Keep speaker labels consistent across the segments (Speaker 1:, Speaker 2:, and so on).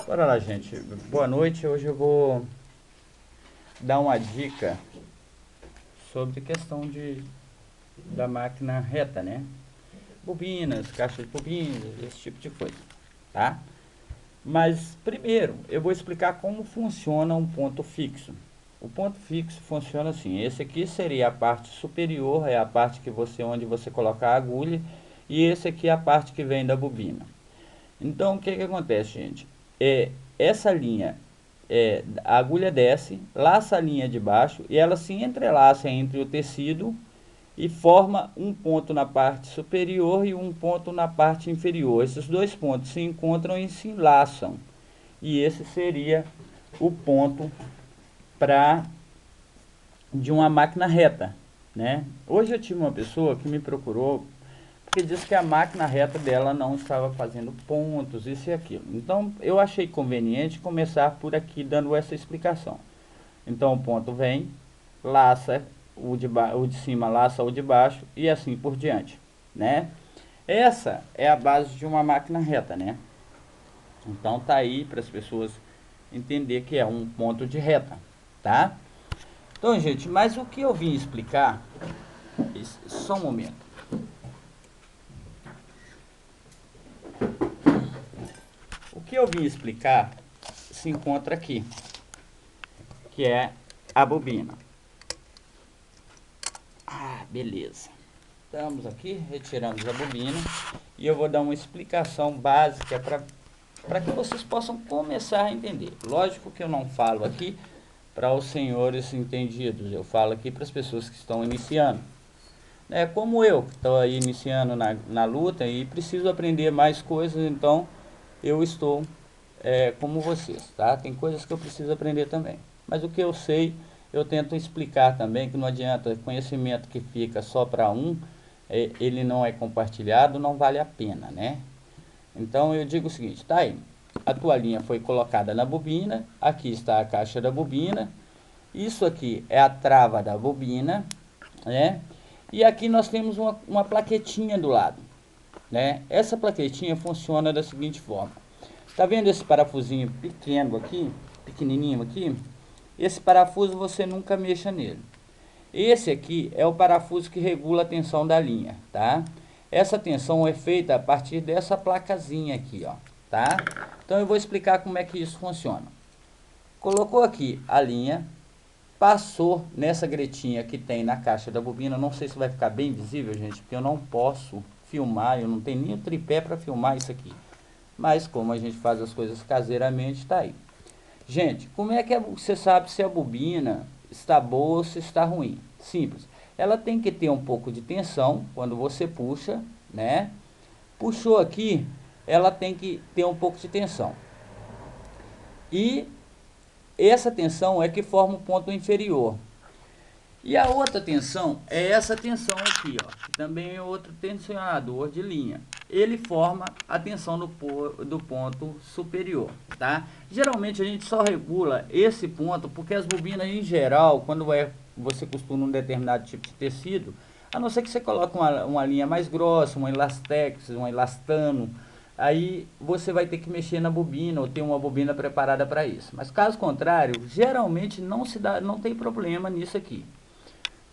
Speaker 1: Bora lá, gente. Boa noite. Hoje eu vou dar uma dica sobre questão da máquina reta, né? Bobinas, caixa de bobinas, esse tipo de coisa, tá? Mas primeiro eu vou explicar como funciona um ponto fixo. O ponto fixo funciona assim. Esse aqui seria a parte superior, é a parte que onde você coloca a agulha, e esse aqui é a parte que vem da bobina. Então o que acontece, gente? Essa linha, a agulha desce, laça a linha de baixo e ela se entrelaça entre o tecido e forma um ponto na parte superior e um ponto na parte inferior. Esses dois pontos se encontram e se enlaçam. E esse seria o ponto de uma máquina reta, né? Hoje eu tive uma pessoa que me procurou porque disse que a máquina reta dela não estava fazendo pontos, isso e aquilo. Então eu achei conveniente começar por aqui dando essa explicação. Então o ponto vem, laça o de cima, laça o de baixo e assim por diante, né? Essa é a base de uma máquina reta, né? Então tá aí para as pessoas entender que é um ponto de reta, tá? Então, gente, mas o que eu vim explicar, só um momento. O que eu vim explicar se encontra aqui, que é a bobina. Beleza. Estamos aqui, retiramos a bobina e eu vou dar uma explicação básica para que vocês possam começar a entender. Lógico que eu não falo aqui para os senhores entendidos, eu falo aqui para as pessoas que estão iniciando. Como eu, que estou aí iniciando na luta e preciso aprender mais coisas, então eu estou como vocês, tá? Tem coisas que eu preciso aprender também. Mas o que eu sei, eu tento explicar também, que não adianta conhecimento que fica só para ele não é compartilhado, não vale a pena, né? Então eu digo o seguinte, tá aí, a toalhinha foi colocada na bobina, aqui está a caixa da bobina, isso aqui é a trava da bobina, né? E aqui nós temos uma plaquetinha do lado, né? Essa plaquetinha funciona da seguinte forma. Tá vendo esse parafusinho pequeno aqui, pequenininho aqui? Esse parafuso você nunca mexa nele. Esse aqui é o parafuso que regula a tensão da linha, tá? Essa tensão é feita a partir dessa placazinha aqui, ó, tá? Então eu vou explicar como é que isso funciona. Colocou aqui a linha, passou nessa gretinha que tem na caixa da bobina. Não sei se vai ficar bem visível, gente, porque eu não posso filmar, eu não tenho nem o tripé para filmar isso aqui. Mas como a gente faz as coisas caseiramente, está aí. Gente, como é que você sabe se a bobina está boa ou se está ruim? Simples. Ela tem que ter um pouco de tensão quando você puxa, né? Puxou aqui, ela tem que ter um pouco de tensão. E essa tensão é que forma o ponto inferior. E a outra tensão é essa tensão aqui, ó, que também é outro tensionador de linha. Ele forma a tensão do ponto superior, tá? Geralmente a gente só regula esse ponto porque as bobinas em geral, quando você costuma um determinado tipo de tecido, a não ser que você coloque uma linha mais grossa, um elastex, um elastano, aí você vai ter que mexer na bobina ou ter uma bobina preparada para isso. Mas caso contrário, geralmente não tem problema nisso aqui.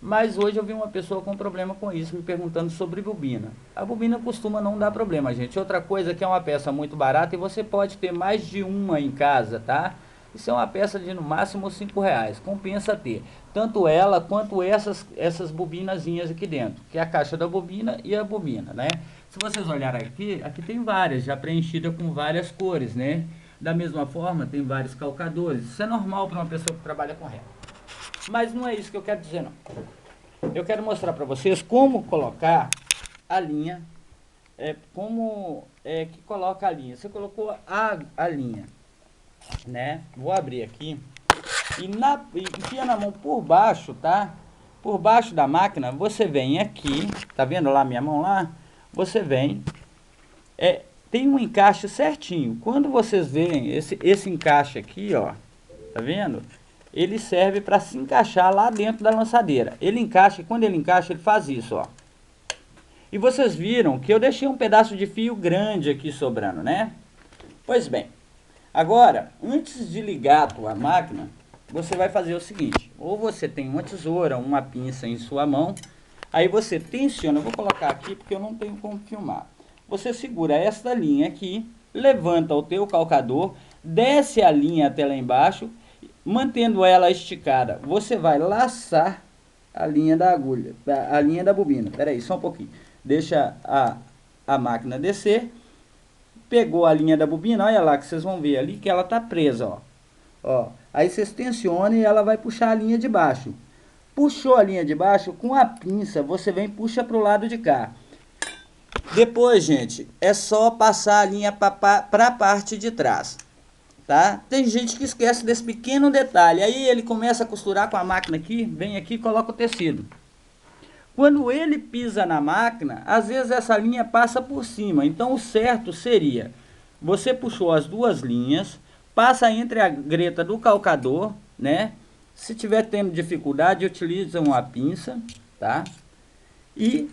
Speaker 1: Mas hoje eu vi uma pessoa com problema com isso, me perguntando sobre bobina. A bobina costuma não dar problema, gente. Outra coisa que é uma peça muito barata e você pode ter mais de uma em casa, tá? Isso é uma peça de no máximo R$5. Compensa ter tanto ela quanto essas bobinazinhas aqui dentro, que é a caixa da bobina e a bobina, né? Se vocês olharem aqui tem várias, já preenchida com várias cores, né? Da mesma forma, tem vários calcadores. Isso é normal para uma pessoa que trabalha com reta. Mas não é isso que eu quero dizer, não. Eu quero mostrar para vocês como colocar a linha, como que coloca a linha. Você colocou a linha, né? Vou abrir aqui e enfia na mão por baixo, tá? Por baixo da máquina, você vem aqui, tá vendo lá minha mão lá? Você vem, tem um encaixe certinho. Quando vocês verem esse encaixe aqui, ó, tá vendo? Ele serve para se encaixar lá dentro da lançadeira. Ele encaixa, e quando ele encaixa, ele faz isso, ó. E vocês viram que eu deixei um pedaço de fio grande aqui sobrando, né? Pois bem, Agora, antes de ligar a tua máquina, você vai fazer o seguinte, ou você tem uma tesoura, uma pinça em sua mão, aí você tensiona, eu vou colocar aqui porque eu não tenho como filmar. Você segura esta linha aqui, levanta o teu calcador, desce a linha até lá embaixo, mantendo ela esticada, você vai laçar a linha da agulha, a linha da bobina. Espera aí, só um pouquinho. Deixa a máquina descer. Pegou a linha da bobina, olha lá que vocês vão ver ali que ela tá presa, ó. Ó, aí vocês tensionam e ela vai puxar a linha de baixo. Puxou a linha de baixo, com a pinça você vem e puxa para o lado de cá. Depois, gente, é só passar a linha para a parte de trás, tá? Tem gente que esquece desse pequeno detalhe. Aí ele começa a costurar com a máquina aqui, vem aqui e coloca o tecido. Quando ele pisa na máquina, às vezes essa linha passa por cima. Então o certo seria, você puxou as duas linhas, passa entre a greta do calcador, né? Se tiver tendo dificuldade, utiliza uma pinça, tá? E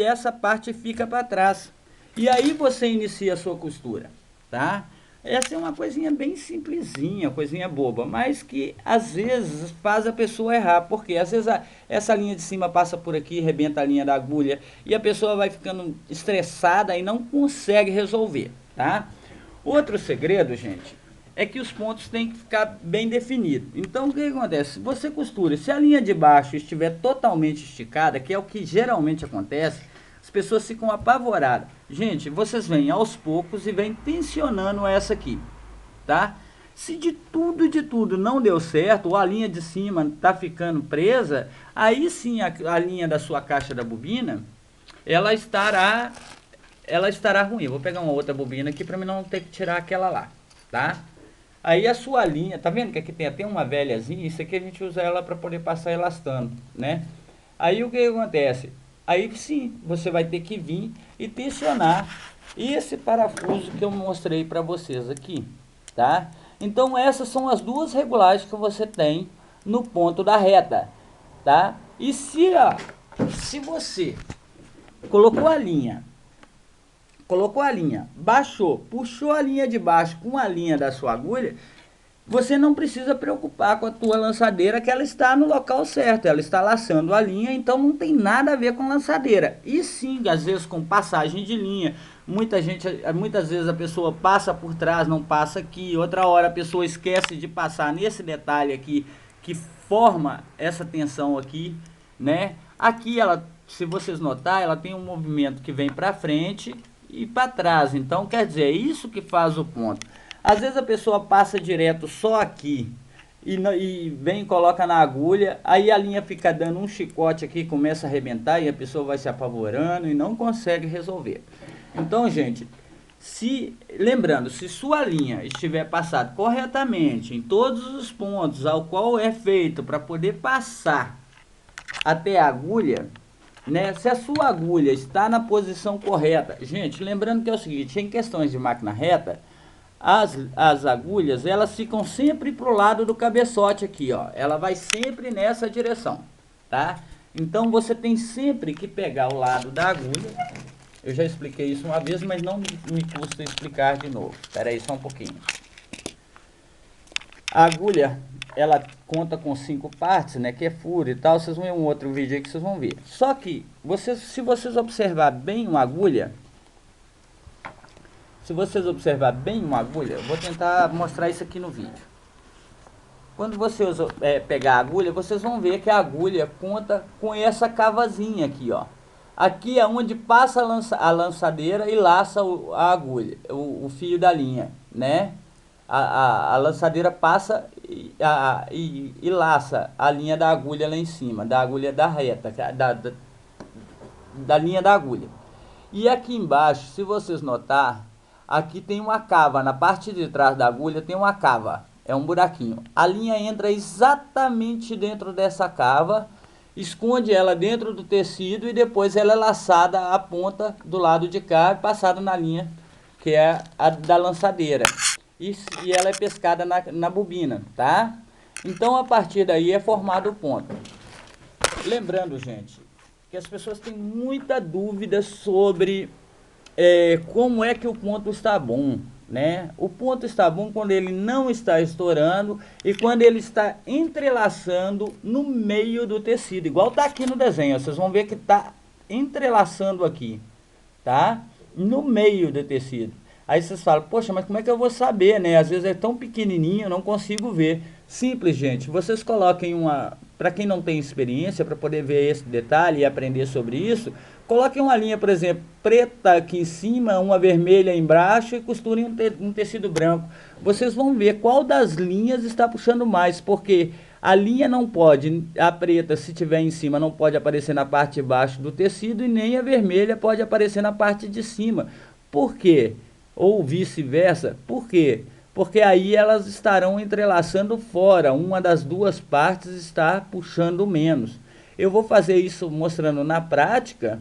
Speaker 1: essa parte fica para trás. E aí você inicia a sua costura, tá? Essa é uma coisinha bem simplesinha, coisinha boba, mas que às vezes faz a pessoa errar, porque às vezes essa linha de cima passa por aqui, rebenta a linha da agulha, e a pessoa vai ficando estressada e não consegue resolver, tá? Outro segredo, gente, é que os pontos têm que ficar bem definidos. Então o que acontece? Você costura, se a linha de baixo estiver totalmente esticada, que é o que geralmente acontece, as pessoas ficam apavoradas. Gente, vocês vêm aos poucos e vêm tensionando essa aqui, tá? Se de tudo não deu certo, ou a linha de cima tá ficando presa, aí sim a linha da sua caixa da bobina, ela estará ruim. Eu vou pegar uma outra bobina aqui para mim não ter que tirar aquela lá, tá? Aí a sua linha, tá vendo que aqui tem até uma velhazinha, isso aqui a gente usa ela para poder passar elastano, né? Aí o que acontece? Aí sim, você vai ter que vir e tensionar esse parafuso que eu mostrei para vocês aqui, tá? Então essas são as duas regulagens que você tem no ponto da reta, tá? E se você colocou a linha, baixou, puxou a linha de baixo com a linha da sua agulha, você não precisa preocupar com a tua lançadeira, que ela está no local certo, ela está laçando a linha, então não tem nada a ver com lançadeira. E sim, às vezes com passagem de linha, muitas vezes a pessoa passa por trás, não passa aqui, outra hora a pessoa esquece de passar nesse detalhe aqui, que forma essa tensão aqui, né? Aqui ela, se vocês notar, ela tem um movimento que vem para frente e para trás, então quer dizer, é isso que faz o ponto. Às vezes a pessoa passa direto só aqui e vem e coloca na agulha, aí a linha fica dando um chicote aqui, começa a arrebentar e a pessoa vai se apavorando e não consegue resolver. Então, gente, lembrando, se sua linha estiver passada corretamente em todos os pontos ao qual é feito para poder passar até a agulha, né? Se a sua agulha está na posição correta, gente, lembrando que é o seguinte, em questões de máquina reta, as agulhas, elas ficam sempre pro lado do cabeçote aqui, ó. Ela vai sempre nessa direção, tá? Então você tem sempre que pegar o lado da agulha. Eu já expliquei isso uma vez, mas não me custa explicar de novo. Espera aí só um pouquinho. A agulha, ela conta com 5 partes, né? Que é furo e tal. Vocês vão ver um outro vídeo aí que vocês vão ver. Só que, se vocês observar bem uma agulha, eu vou tentar mostrar isso aqui no vídeo. Quando você pegar a agulha, vocês vão ver que a agulha conta com essa cavazinha aqui, ó. Aqui é onde passa a lançadeira e laça a agulha, o fio da linha, né? A lançadeira passa e laça a linha da agulha lá em cima, da agulha da reta, da linha da agulha. E aqui embaixo, se vocês notar, aqui tem uma cava, na parte de trás da agulha tem uma cava, é um buraquinho. A linha entra exatamente dentro dessa cava, esconde ela dentro do tecido e depois ela é laçada a ponta do lado de cá e passada na linha, que é a da lançadeira. E ela é pescada na bobina, tá? Então a partir daí é formado o ponto. Lembrando, gente, que as pessoas têm muita dúvida sobre como é que o ponto está bom. né? O ponto está bom quando ele não está estourando e quando ele está entrelaçando no meio do tecido, igual tá aqui no desenho. Vocês vão ver que tá entrelaçando aqui, tá? No meio do tecido. Aí vocês falam, poxa, mas como é que eu vou saber, né? Às vezes é tão pequenininho, eu não consigo ver. Simples, gente. Vocês coloquem uma... Para quem não tem experiência, para poder ver esse detalhe e aprender sobre isso, coloquem uma linha, por exemplo, preta aqui em cima, uma vermelha embaixo e costurem um tecido branco. Vocês vão ver qual das linhas está puxando mais, porque a linha não pode, a preta, se tiver em cima, não pode aparecer na parte de baixo do tecido e nem a vermelha pode aparecer na parte de cima. Por quê? Ou vice-versa. Por quê? Porque aí elas estarão entrelaçando fora, uma das duas partes está puxando menos. Eu vou fazer isso mostrando na prática,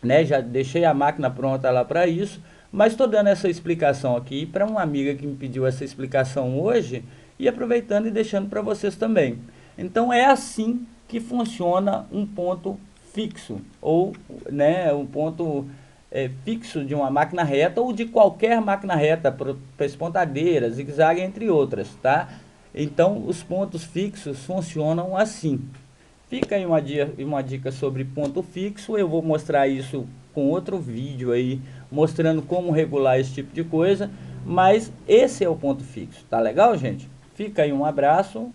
Speaker 1: né? Já deixei a máquina pronta lá para isso, mas estou dando essa explicação aqui para uma amiga que me pediu essa explicação hoje e aproveitando e deixando para vocês também. Então é assim que funciona um ponto fixo, ou né, um ponto fixo de uma máquina reta ou de qualquer máquina reta, pontadeira, zigue-zague, entre outras, tá? Então os pontos fixos funcionam assim. Fica aí uma dica sobre ponto fixo. Eu vou mostrar isso com outro vídeo aí, mostrando como regular esse tipo de coisa. Mas esse é o ponto fixo, tá legal, gente? Fica aí um abraço.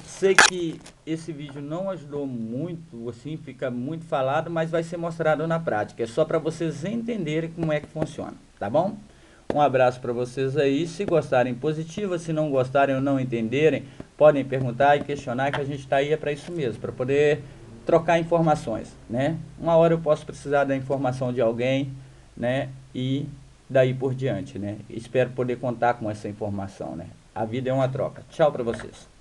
Speaker 1: Sei que esse vídeo não ajudou muito, assim, fica muito falado, mas vai ser mostrado na prática. É só para vocês entenderem como é que funciona, tá bom? Um abraço para vocês aí. Se gostarem, positivo. Se não gostarem ou não entenderem, podem perguntar e questionar, que a gente está aí para isso mesmo, para poder trocar informações, né? Uma hora eu posso precisar da informação de alguém, né? E daí por diante, né? Espero poder contar com essa informação, né? A vida é uma troca. Tchau para vocês.